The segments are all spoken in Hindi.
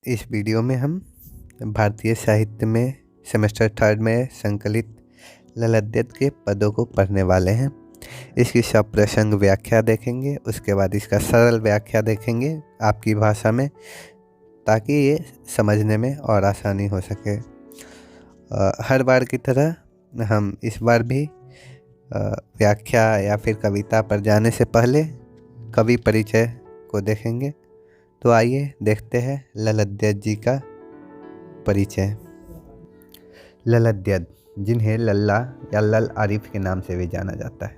इस वीडियो में हम भारतीय साहित्य में सेमेस्टर 3 में संकलित ललद्यत के पदों को पढ़ने वाले हैं। इसकी सप्रसंग व्याख्या देखेंगे, उसके बाद इसका सरल व्याख्या देखेंगे आपकी भाषा में, ताकि ये समझने में और आसानी हो सके। हर बार की तरह हम इस बार भी व्याख्या या फिर कविता पर जाने से पहले कवि परिचय को देखेंगे। तो आइए देखते हैं ललद्यत जी का परिचय। ललद्यत, जिन्हें लल्ला या लल आरिफ के नाम से भी जाना जाता है,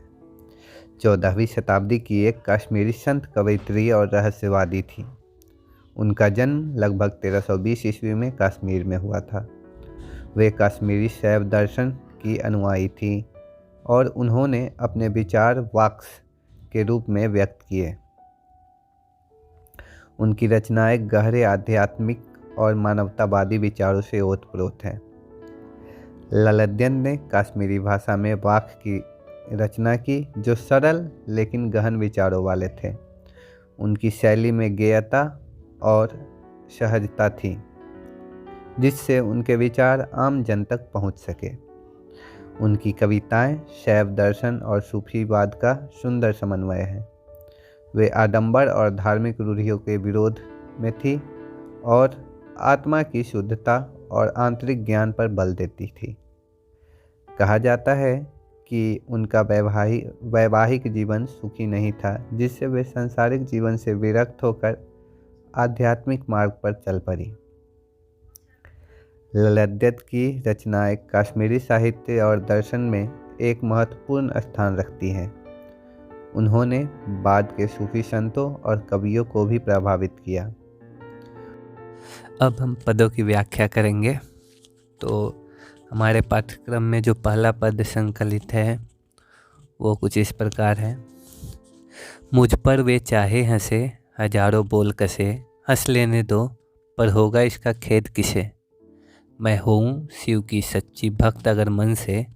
14वीं शताब्दी की एक कश्मीरी संत कवयित्री और रहस्यवादी थी। उनका जन्म लगभग 1320 ईस्वी में कश्मीर में हुआ था। वे कश्मीरी शैव दर्शन की अनुयायी थी और उन्होंने अपने विचार वाक्स के रूप में व्यक्त किए। उनकी रचनाएं गहरे आध्यात्मिक और मानवतावादी विचारों से ओतप्रोत हैं। ललद्यत ने कश्मीरी भाषा में वाक्य की रचना की, जो सरल लेकिन गहन विचारों वाले थे। उनकी शैली में गेयता और सहजता थी, जिससे उनके विचार आम जन तक पहुंच सके। उनकी कविताएं शैव दर्शन और सूफीवाद का सुंदर समन्वय है। वे आडंबर और धार्मिक रूढ़ियों के विरोध में थी और आत्मा की शुद्धता और आंतरिक ज्ञान पर बल देती थी। कहा जाता है कि उनका वैवाहिक जीवन सुखी नहीं था, जिससे वे सांसारिक जीवन से विरक्त होकर आध्यात्मिक मार्ग पर चल पड़ी। ललद्यत की रचनाएं कश्मीरी साहित्य और दर्शन में एक महत्वपूर्ण स्थान रखती हैं। उन्होंने बाद के सूफी संतों और कवियों को भी प्रभावित किया। अब हम पदों की व्याख्या करेंगे। तो हमारे पाठ्यक्रम में जो पहला पद संकलित है वो कुछ इस प्रकार है। मुझ पर वे चाहे हंसे, हजारों बोल कसे, हंस लेने दो, पर होगा इसका खेद किसे। मैं हूँ शिव की सच्ची भक्त अगर मन से,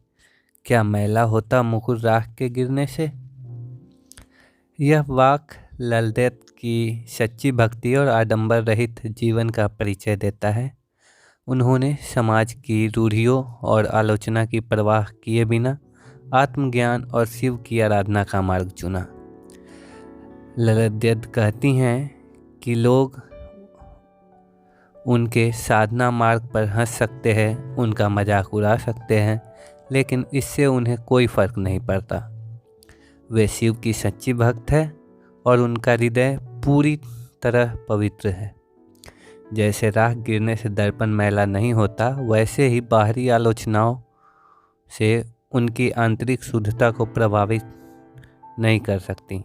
क्या मैला होता मुकुर राख के गिरने से। यह वाक्य ललद्यत की सच्ची भक्ति और आडंबर रहित जीवन का परिचय देता है। उन्होंने समाज की रूढ़ियों और आलोचना की परवाह किए बिना आत्मज्ञान और शिव की आराधना का मार्ग चुना। ललद्यत कहती हैं कि लोग उनके साधना मार्ग पर हंस सकते हैं, उनका मजाक उड़ा सकते हैं, लेकिन इससे उन्हें कोई फर्क नहीं पड़ता। वे शिव की सच्ची भक्त है और उनका हृदय पूरी तरह पवित्र है। जैसे राख गिरने से दर्पण मैला नहीं होता, वैसे ही बाहरी आलोचनाओं से उनकी आंतरिक शुद्धता को प्रभावित नहीं कर सकती।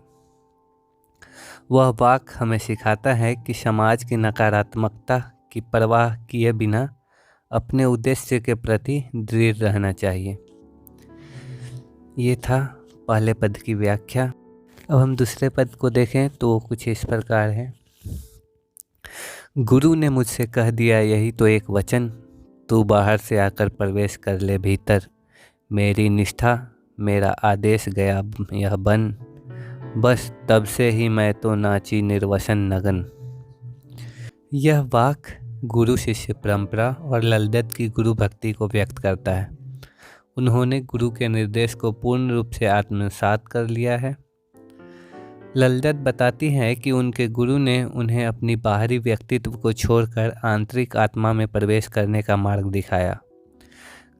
वह वाक्य हमें सिखाता है कि समाज की नकारात्मकता की परवाह किए बिना अपने उद्देश्य के प्रति दृढ़ रहना चाहिए। ये था पहले पद की व्याख्या। अब हम दूसरे पद को देखें तो कुछ इस प्रकार है। गुरु ने मुझसे कह दिया यही तो एक वचन, तू बाहर से आकर प्रवेश कर ले भीतर। मेरी निष्ठा मेरा आदेश गया यह बन, बस तब से ही मैं तो नाची निर्वसन नगन। यह वाक्य गुरु शिष्य परंपरा और ललद्यत की गुरु भक्ति को व्यक्त करता है। उन्होंने गुरु के निर्देश को पूर्ण रूप से आत्मसात कर लिया है। ललद्यत बताती है कि उनके गुरु ने उन्हें अपनी बाहरी व्यक्तित्व को छोड़कर आंतरिक आत्मा में प्रवेश करने का मार्ग दिखाया।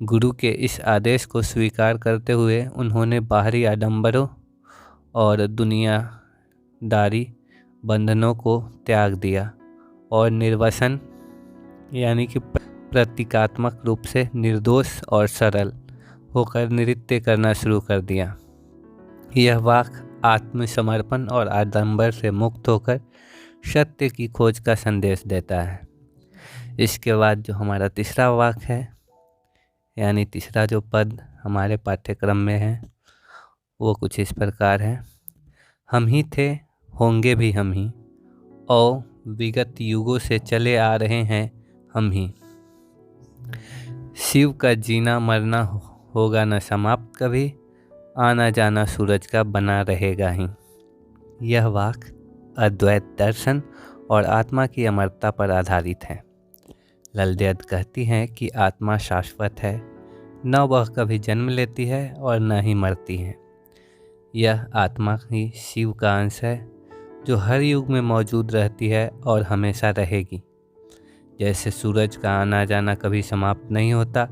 गुरु के इस आदेश को स्वीकार करते हुए उन्होंने बाहरी आडंबरों और दुनियादारी बंधनों को त्याग दिया और निर्वसन यानी कि प्रतीकात्मक रूप से निर्दोष और सरल होकर नृत्य करना शुरू कर दिया। यह वाक्य आत्मसमर्पण और आडंबर से मुक्त होकर सत्य की खोज का संदेश देता है। इसके बाद जो हमारा तीसरा वाक्य है, यानी तीसरा जो पद हमारे पाठ्यक्रम में है, वो कुछ इस प्रकार है। हम ही थे, होंगे भी हम ही, और विगत युगों से चले आ रहे हैं हम ही। शिव का जीना मरना होगा न समाप्त कभी, आना जाना सूरज का बना रहेगा ही। यह वाक्य अद्वैत दर्शन और आत्मा की अमरता पर आधारित हैं। ललदेद कहती हैं कि आत्मा शाश्वत है, न वह कभी जन्म लेती है और न ही मरती है। यह आत्मा ही शिव का अंश है जो हर युग में मौजूद रहती है और हमेशा रहेगी। जैसे सूरज का आना जाना कभी समाप्त नहीं होता,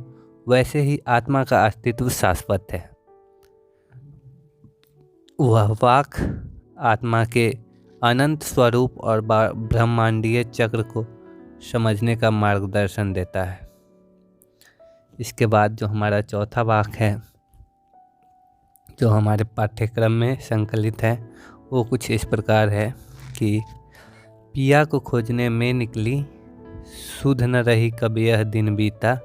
वैसे ही आत्मा का अस्तित्व शाश्वत है। वह वाक आत्मा के अनंत स्वरूप और ब्रह्मांडीय चक्र को समझने का मार्गदर्शन देता है। इसके बाद जो हमारा चौथा वाक है, जो हमारे पाठ्यक्रम में संकलित है, वो कुछ इस प्रकार है कि पिया को खोजने में निकली, सुध न रही कब यह दिन बीता,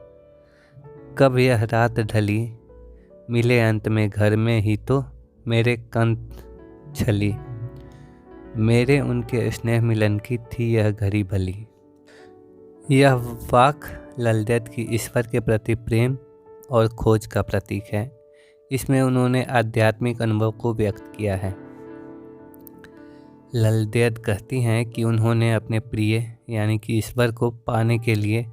कब यह रात ढली, मिले अंत में घर में ही तो मेरे कंत छली, मेरे उनके स्नेह मिलन की थी यह घड़ी भली। यह वाक ललदेद की ईश्वर के प्रति प्रेम और खोज का प्रतीक है। इसमें उन्होंने आध्यात्मिक अनुभव को व्यक्त किया है। ललदेद कहती हैं कि उन्होंने अपने प्रिय यानी कि ईश्वर को पाने के लिए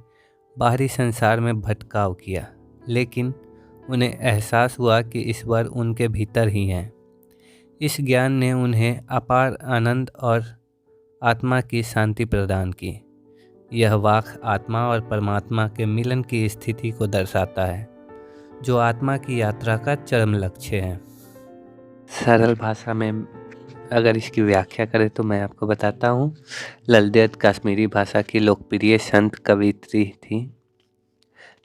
बाहरी संसार में भटकाव किया, लेकिन उन्हें एहसास हुआ कि ईश्वर उनके भीतर ही हैं। इस ज्ञान ने उन्हें अपार आनंद और आत्मा की शांति प्रदान की। यह वाक आत्मा और परमात्मा के मिलन की स्थिति को दर्शाता है, जो आत्मा की यात्रा का चरम लक्ष्य है। सरल भाषा में अगर इसकी व्याख्या करें तो मैं आपको बताता हूँ। ललदेद कश्मीरी भाषा की लोकप्रिय संत कवियत्री थी,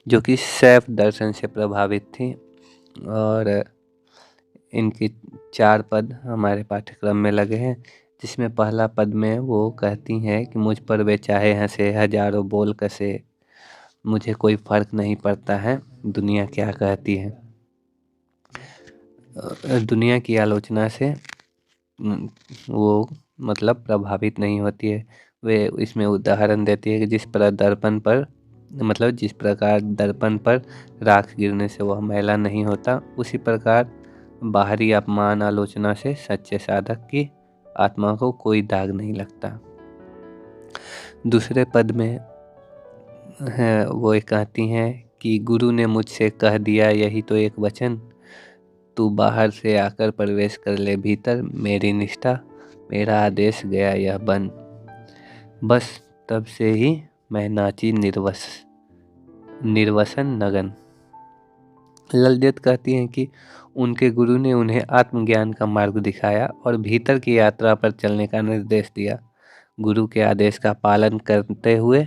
जो कि शैव दर्शन से प्रभावित थी, और इनकी 4 पद हमारे पाठ्यक्रम में लगे हैं, जिसमें पहला पद में वो कहती हैं कि मुझ पर वे चाहे हंसे हजारों बोल कसे, मुझे कोई फर्क नहीं पड़ता है दुनिया क्या कहती है। दुनिया की आलोचना से वो मतलब प्रभावित नहीं होती है। वे इसमें उदाहरण देती है कि जिस प्रकार दर्पण पर राख गिरने से वह मैला नहीं होता, उसी प्रकार बाहरी अपमान आलोचना से सच्चे साधक की आत्मा को कोई दाग नहीं लगता। दूसरे पद में है वो कहती हैं कि गुरु ने मुझसे कह दिया यही तो एक वचन, तू बाहर से आकर प्रवेश कर ले भीतर, मेरी निष्ठा मेरा आदेश गया यह बन, बस तब से ही मैं नाची निर्वसन नगन। ललदेद कहती हैं कि उनके गुरु ने उन्हें आत्मज्ञान का मार्ग दिखाया और भीतर की यात्रा पर चलने का निर्देश दिया। गुरु के आदेश का पालन करते हुए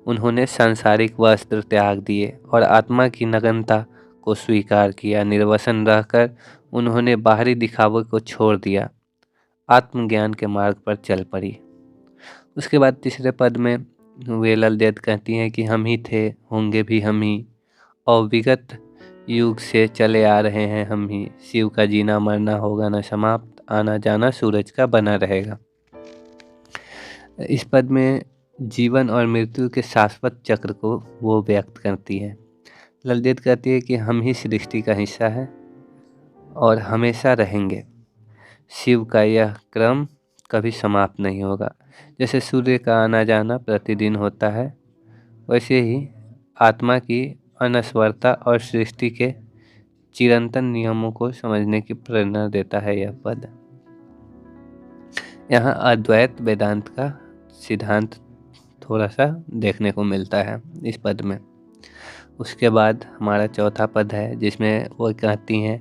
उन्होंने सांसारिक वस्त्र त्याग दिए और आत्मा की नग्नता को स्वीकार किया। निर्वसन रहकर उन्होंने बाहरी दिखावे को छोड़ दिया, आत्मज्ञान के मार्ग पर चल पड़ी। उसके बाद तीसरे पद में वे ललदेद कहती हैं कि हम ही थे, होंगे भी हम ही, और विगत युग से चले आ रहे हैं हम ही, शिव का जीना मरना होगा न समाप्त, आना जाना सूरज का बना रहेगा। इस पद में जीवन और मृत्यु के शाश्वत चक्र को वो व्यक्त करती है। ललदेद कहती है कि हम ही सृष्टि का हिस्सा है और हमेशा रहेंगे। शिव का यह क्रम कभी समाप्त नहीं होगा। जैसे सूर्य का आना जाना प्रतिदिन होता है, वैसे ही आत्मा की अनश्वरता और सृष्टि के चिरंतन नियमों को समझने की प्रेरणा देता है यह पद। यहाँ अद्वैत वेदांत का सिद्धांत थोड़ा सा देखने को मिलता है इस पद में। उसके बाद हमारा चौथा पद है, जिसमें वो कहती हैं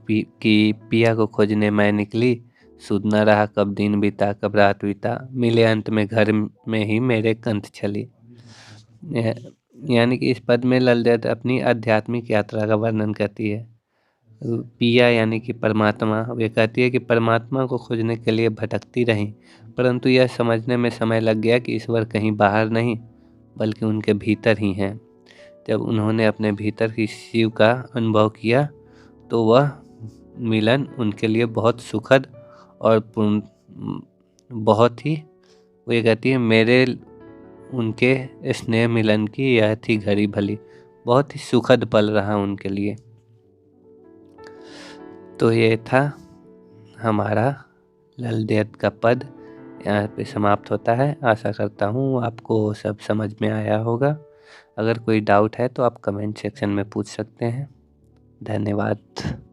कि पिया को खोजने मैं निकली, सुध न रहा कब दिन बीता कब रात बीता, मिले अंत में घर में ही मेरे कंठ छली। यानी कि इस पद में ललदेद अपनी आध्यात्मिक यात्रा का वर्णन करती है। पिया यानी कि परमात्मा, वे कहती है कि परमात्मा को खोजने के लिए भटकती रही, परंतु यह समझने में समय लग गया कि ईश्वर कहीं बाहर नहीं बल्कि उनके भीतर ही हैं। जब उन्होंने अपने भीतर ही शिव का अनुभव किया तो वह मिलन उनके लिए बहुत सुखद और बहुत ही, वो ये कहती है मेरे उनके स्नेह मिलन की यह थी घड़ी भली, बहुत ही सुखद पल रहा उनके लिए। तो ये था हमारा ललदेद का पद, यहाँ पे समाप्त होता है। आशा करता हूँ आपको सब समझ में आया होगा। अगर कोई डाउट है तो आप कमेंट सेक्शन में पूछ सकते हैं। धन्यवाद।